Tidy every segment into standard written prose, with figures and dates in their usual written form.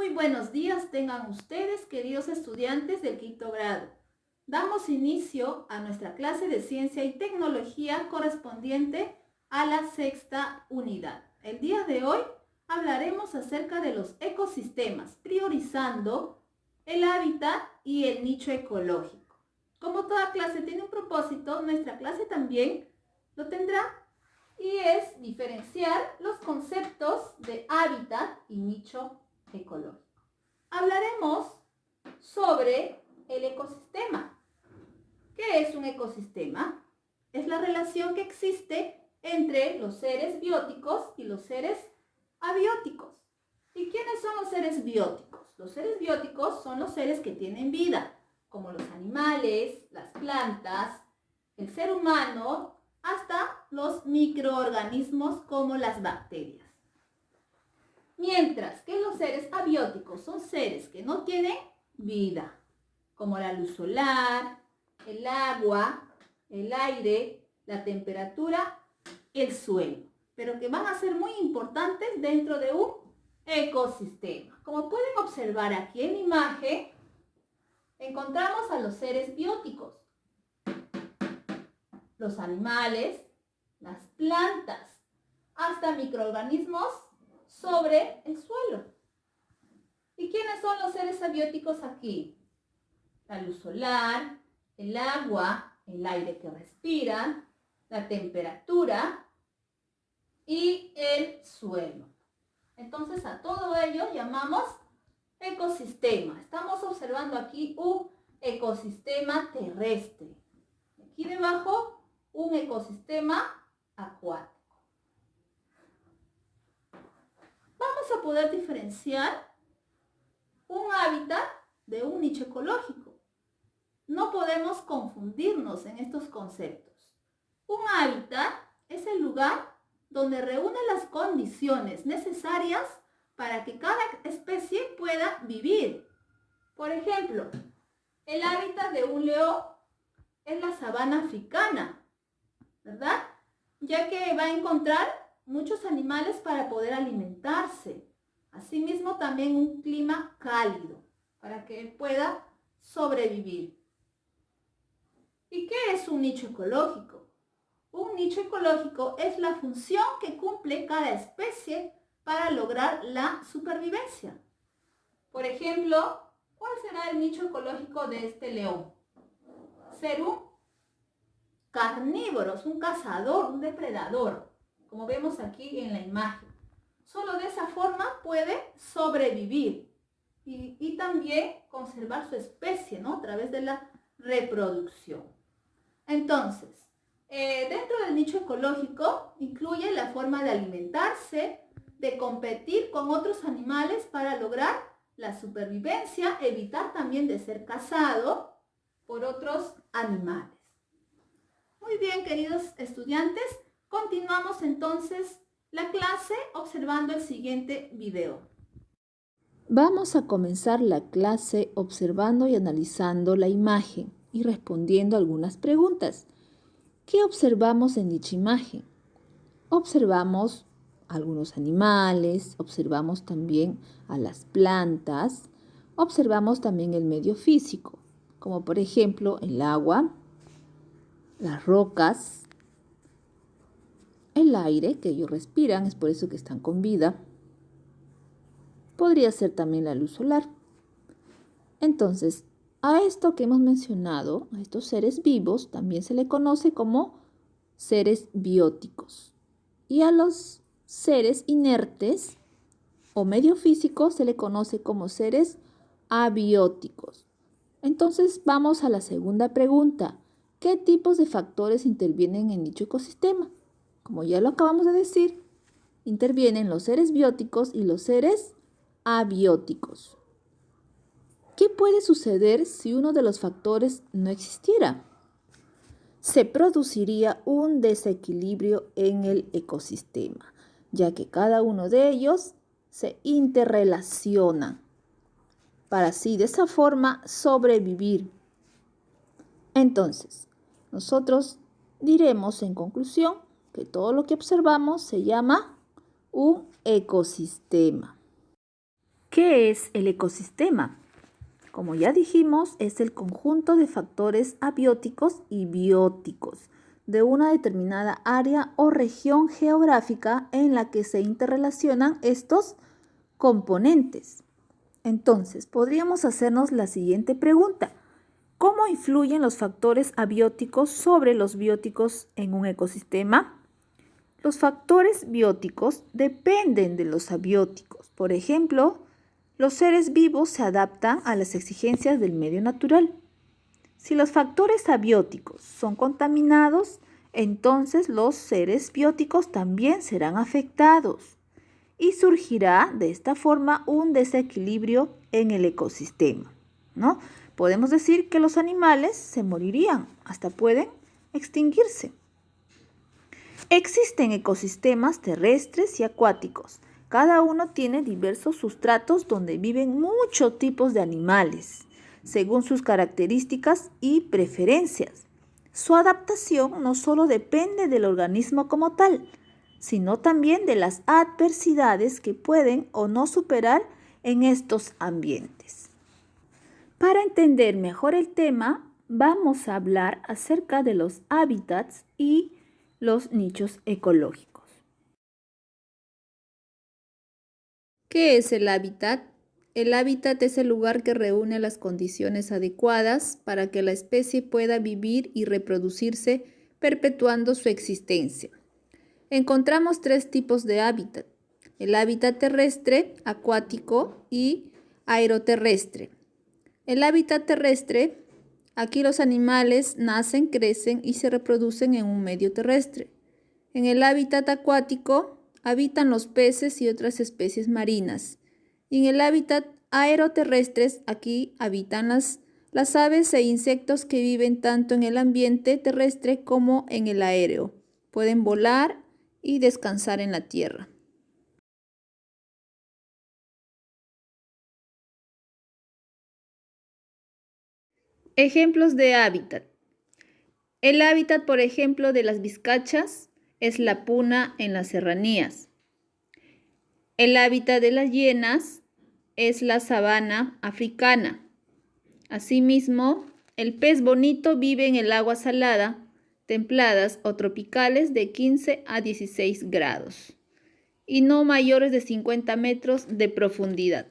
Muy buenos días tengan ustedes, queridos estudiantes del quinto grado. Damos inicio a nuestra clase de Ciencia y Tecnología correspondiente a la sexta unidad. El día de hoy hablaremos acerca de los ecosistemas, priorizando el hábitat y el nicho ecológico. Como toda clase tiene un propósito, nuestra clase también lo tendrá, y es diferenciar los conceptos de hábitat y nicho ecológico. Hablaremos sobre el ecosistema. ¿Qué es un ecosistema? Es la relación que existe entre los seres bióticos y los seres abióticos. ¿Y quiénes son los seres bióticos? Los seres bióticos son los seres que tienen vida, como los animales, las plantas, el ser humano, hasta los microorganismos como las bacterias. Mientras que los seres abióticos son seres que no tienen vida, como la luz solar, el agua, el aire, la temperatura, el suelo, pero que van a ser muy importantes dentro de un ecosistema. Como pueden observar aquí en la imagen, encontramos a los seres bióticos, los animales, las plantas, hasta microorganismos sobre el suelo. ¿Y quiénes son los seres abióticos aquí? La luz solar, el agua, el aire que respiran, la temperatura y el suelo. Entonces a todo ello llamamos ecosistema. Estamos observando aquí un ecosistema terrestre. Aquí debajo un ecosistema acuático. Vamos a poder diferenciar un hábitat de un nicho ecológico. No podemos confundirnos en estos conceptos. Un hábitat es el lugar donde reúne las condiciones necesarias para que cada especie pueda vivir. Por ejemplo, el hábitat de un león es la sabana africana, ¿verdad? Ya que va a encontrar muchos animales para poder alimentarse. Asimismo, también un clima cálido para que él pueda sobrevivir. ¿Y qué es un nicho ecológico? Un nicho ecológico es la función que cumple cada especie para lograr la supervivencia. Por ejemplo, ¿cuál será el nicho ecológico de este león? Ser un carnívoro, un cazador, un depredador, como vemos aquí en la imagen. Solo de esa forma puede sobrevivir y también conservar su especie, ¿no? A través de la reproducción. Entonces, dentro del nicho ecológico incluye la forma de alimentarse, de competir con otros animales para lograr la supervivencia, evitar también de ser cazado por otros animales. Muy bien, queridos estudiantes, continuamos entonces la clase observando el siguiente video. Vamos a comenzar la clase observando y analizando la imagen y respondiendo algunas preguntas. ¿Qué observamos en dicha imagen? Observamos algunos animales, observamos también a las plantas, observamos también el medio físico, como por ejemplo el agua, las rocas, el aire que ellos respiran, es por eso que están con vida. Podría ser también la luz solar. Entonces, a esto que hemos mencionado, a estos seres vivos, también se le conoce como seres bióticos. Y a los seres inertes o medio físicos se le conoce como seres abióticos. Entonces, vamos a la segunda pregunta. ¿Qué tipos de factores intervienen en dicho ecosistema? Como ya lo acabamos de decir, intervienen los seres bióticos y los seres abióticos. ¿Qué puede suceder si uno de los factores no existiera? Se produciría un desequilibrio en el ecosistema, ya que cada uno de ellos se interrelaciona para así de esa forma sobrevivir. Entonces, nosotros diremos en conclusión que todo lo que observamos se llama un ecosistema. ¿Qué es el ecosistema? Como ya dijimos, es el conjunto de factores abióticos y bióticos de una determinada área o región geográfica en la que se interrelacionan estos componentes. Entonces, podríamos hacernos la siguiente pregunta. ¿Cómo influyen los factores abióticos sobre los bióticos en un ecosistema? Los factores bióticos dependen de los abióticos. Por ejemplo, los seres vivos se adaptan a las exigencias del medio natural. Si los factores abióticos son contaminados, entonces los seres bióticos también serán afectados y surgirá de esta forma un desequilibrio en el ecosistema, ¿no? Podemos decir que los animales se morirían, hasta pueden extinguirse. Existen ecosistemas terrestres y acuáticos. Cada uno tiene diversos sustratos donde viven muchos tipos de animales, según sus características y preferencias. Su adaptación no solo depende del organismo como tal, sino también de las adversidades que pueden o no superar en estos ambientes. Para entender mejor el tema, vamos a hablar acerca de los hábitats y los nichos ecológicos. ¿Qué es el hábitat? El hábitat es el lugar que reúne las condiciones adecuadas para que la especie pueda vivir y reproducirse, perpetuando su existencia. Encontramos tres tipos de hábitat: el hábitat terrestre, acuático y aeroterrestre. El hábitat terrestre, aquí los animales nacen, crecen y se reproducen en un medio terrestre. En el hábitat acuático habitan los peces y otras especies marinas. Y en el hábitat aeroterrestre, aquí habitan las aves e insectos que viven tanto en el ambiente terrestre como en el aéreo. Pueden volar y descansar en la tierra. Ejemplos de hábitat. El hábitat, por ejemplo, de las vizcachas es la puna en las serranías. El hábitat de las hienas es la sabana africana. Asimismo, el pez bonito vive en el agua salada, templadas o tropicales de 15 a 16 grados y no mayores de 50 metros de profundidad.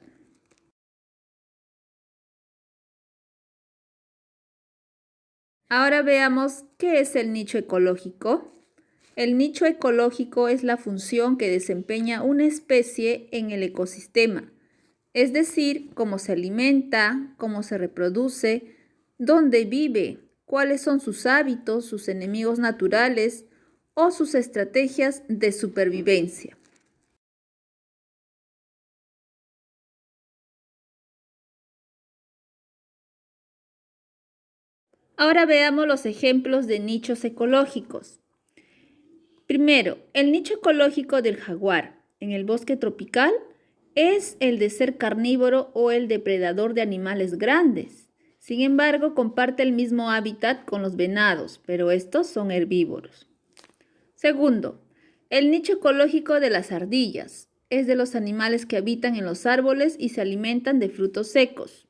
Ahora veamos qué es el nicho ecológico. El nicho ecológico es la función que desempeña una especie en el ecosistema, es decir, cómo se alimenta, cómo se reproduce, dónde vive, cuáles son sus hábitos, sus enemigos naturales o sus estrategias de supervivencia. Ahora veamos los ejemplos de nichos ecológicos. Primero, el nicho ecológico del jaguar en el bosque tropical es el de ser carnívoro o el depredador de animales grandes. Sin embargo, comparte el mismo hábitat con los venados, pero estos son herbívoros. Segundo, el nicho ecológico de las ardillas es de los animales que habitan en los árboles y se alimentan de frutos secos.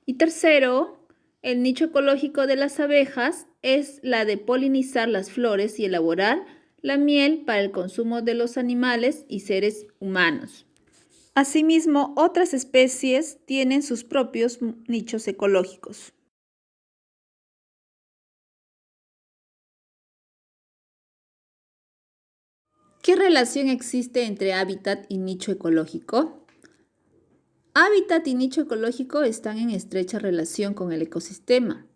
Y tercero, el nicho ecológico de las abejas es la de polinizar las flores y elaborar la miel para el consumo de los animales y seres humanos. Asimismo, otras especies tienen sus propios nichos ecológicos. ¿Qué relación existe entre hábitat y nicho ecológico? Hábitat y nicho ecológico están en estrecha relación con el ecosistema.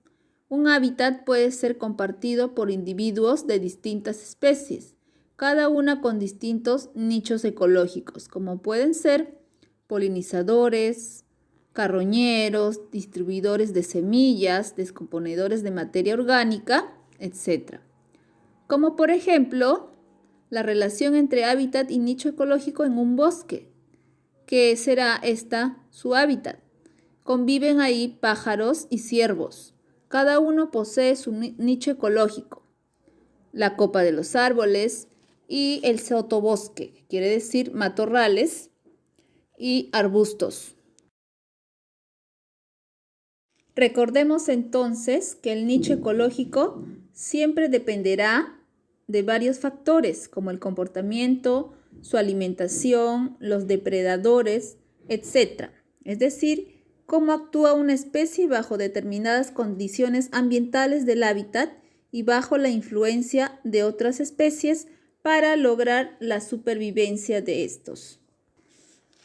Un hábitat puede ser compartido por individuos de distintas especies, cada una con distintos nichos ecológicos, como pueden ser polinizadores, carroñeros, distribuidores de semillas, descomponedores de materia orgánica, etc. Como por ejemplo, la relación entre hábitat y nicho ecológico en un bosque. ¿Qué será su hábitat? Conviven ahí pájaros y ciervos. Cada uno posee su nicho ecológico. La copa de los árboles y el sotobosque, que quiere decir matorrales, y arbustos. Recordemos entonces que el nicho ecológico siempre dependerá de varios factores como el comportamiento, su alimentación, los depredadores, etc. Es decir, cómo actúa una especie bajo determinadas condiciones ambientales del hábitat y bajo la influencia de otras especies para lograr la supervivencia de estos.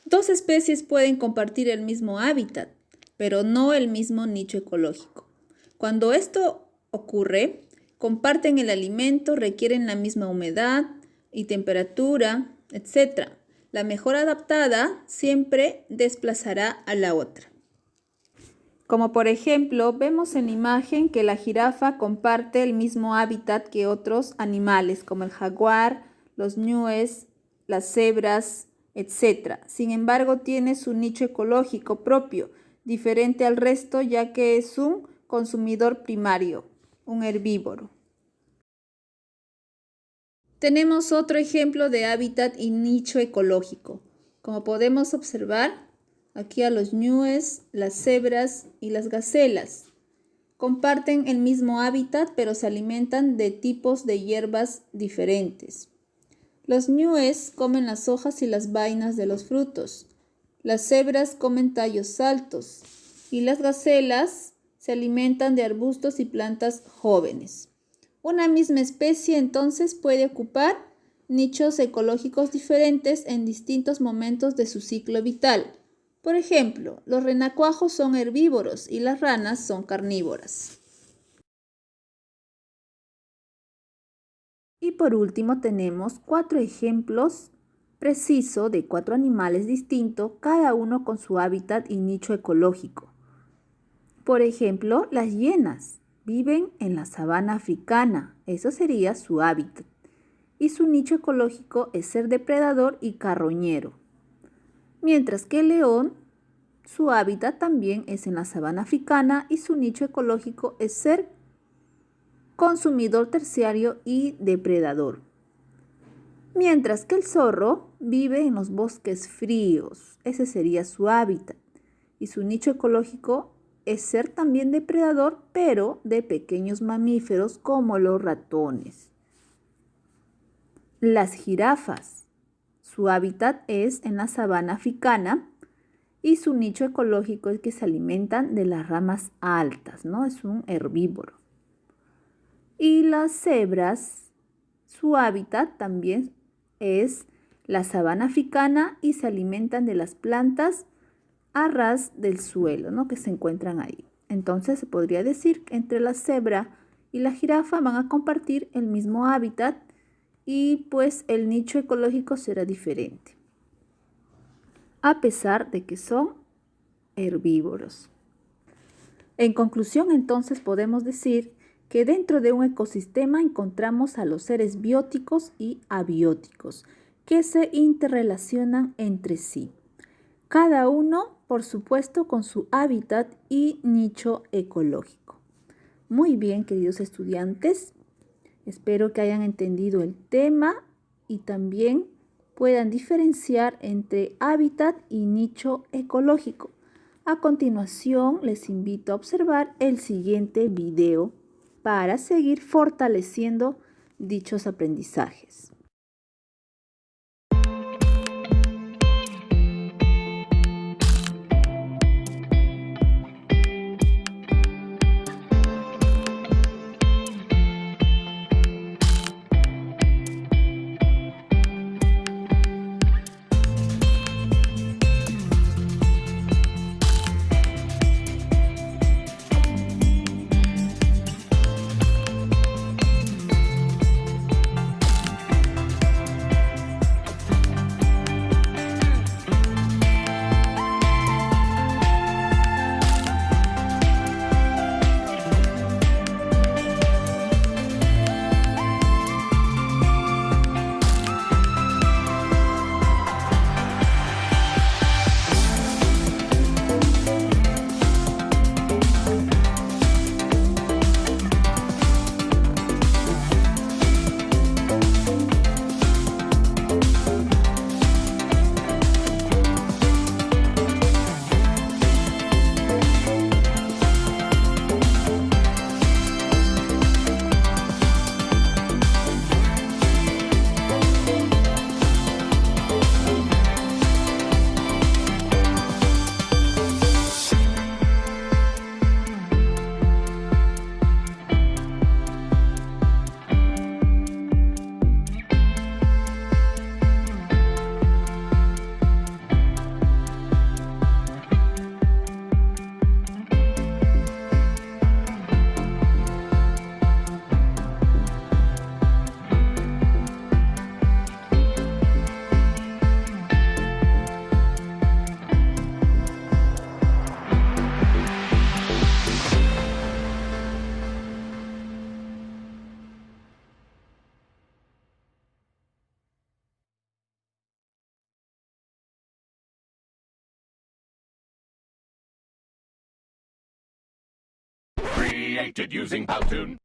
Dos especies pueden compartir el mismo hábitat, pero no el mismo nicho ecológico. Cuando esto ocurre, comparten el alimento, requieren la misma humedad y temperatura, etc. La mejor adaptada siempre desplazará a la otra. Como por ejemplo, vemos en la imagen que la jirafa comparte el mismo hábitat que otros animales, como el jaguar, los ñúes, las cebras, etc. Sin embargo, tiene su nicho ecológico propio, diferente al resto, ya que es un consumidor primario, un herbívoro. Tenemos otro ejemplo de hábitat y nicho ecológico. Como podemos observar, aquí a los ñúes, las cebras y las gacelas. Comparten el mismo hábitat, pero se alimentan de tipos de hierbas diferentes. Los ñúes comen las hojas y las vainas de los frutos. Las cebras comen tallos altos y las gacelas se alimentan de arbustos y plantas jóvenes. Una misma especie entonces puede ocupar nichos ecológicos diferentes en distintos momentos de su ciclo vital. Por ejemplo, los renacuajos son herbívoros y las ranas son carnívoras. Y por último tenemos 4 ejemplos precisos de 4 animales distintos, cada uno con su hábitat y nicho ecológico. Por ejemplo, las hienas viven en la sabana africana, eso sería su hábitat. Y su nicho ecológico es ser depredador y carroñero. Mientras que el león, su hábitat también es en la sabana africana y su nicho ecológico es ser consumidor terciario y depredador. Mientras que el zorro vive en los bosques fríos, ese sería su hábitat. Y su nicho ecológico es ser también depredador, pero de pequeños mamíferos como los ratones. Las jirafas, su hábitat es en la sabana africana y su nicho ecológico es que se alimentan de las ramas altas, ¿no? Es un herbívoro. Y las cebras, su hábitat también es la sabana africana y se alimentan de las plantas a ras del suelo, ¿no? Que se encuentran ahí. Entonces se podría decir que entre la cebra y la jirafa van a compartir el mismo hábitat y pues el nicho ecológico será diferente, a pesar de que son herbívoros. En conclusión, entonces podemos decir que dentro de un ecosistema encontramos a los seres bióticos y abióticos que se interrelacionan entre sí. Cada uno, por supuesto, con su hábitat y nicho ecológico. Muy bien, queridos estudiantes, espero que hayan entendido el tema y también puedan diferenciar entre hábitat y nicho ecológico. A continuación, les invito a observar el siguiente video para seguir fortaleciendo dichos aprendizajes. created using Powtoon.